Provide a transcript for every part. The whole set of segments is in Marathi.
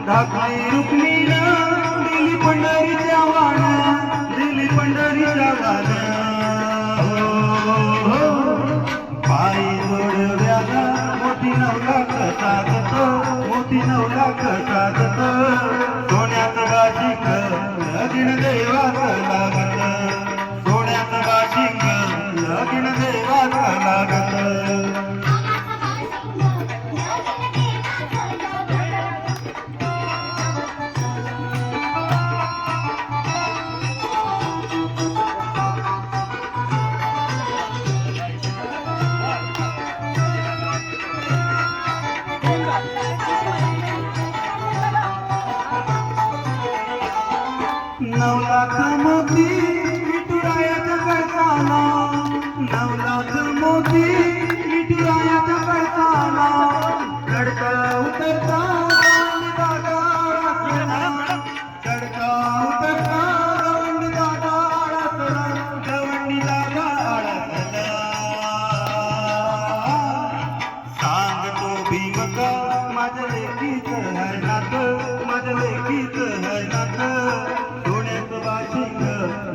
धाकली रुक्मिणी दिली पंढरीच्या वाण, दिली पंढरीच्या वाण. पायी जोडव्याला मोती 9 लाख साधत, मोती 9 लाख साधत. सोन्याचं बाशिंग लगीन देवाच लागत, सोन्याचं बाशिंग लगीन देवाच लागत. नऊ लाख मोती विठुरायाच्या कळसाला, 9 लाख मोती विठुरायाच्या कळसाला. चढता उतरता दादा चढता उतरता गवंडी दादा आळसला, गवंडी दादा आळसला. सांगतो भीमका माझ्या लेकीचं है नात, माझ्या लेकीचं है नात.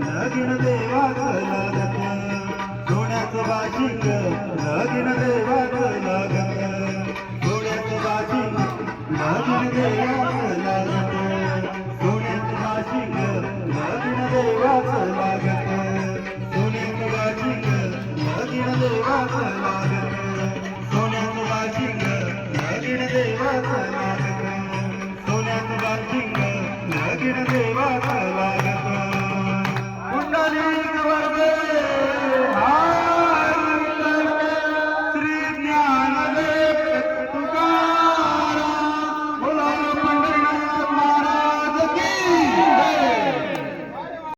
लगीन देवाच लागत, सोन्याचं बाशिंग लगीन देवाच लागत, सोन्याचं बाशिंग लगीन देवाच लागत, सोन्याचं बाशिंग लगीन देवाच लागत, सोन्याचं बाशिंग लगीन देवाच लागत, सोन्याचं बाशिंग लगीन देवाच लागत, सोन्याचं बाशिंग लगीन देवाच.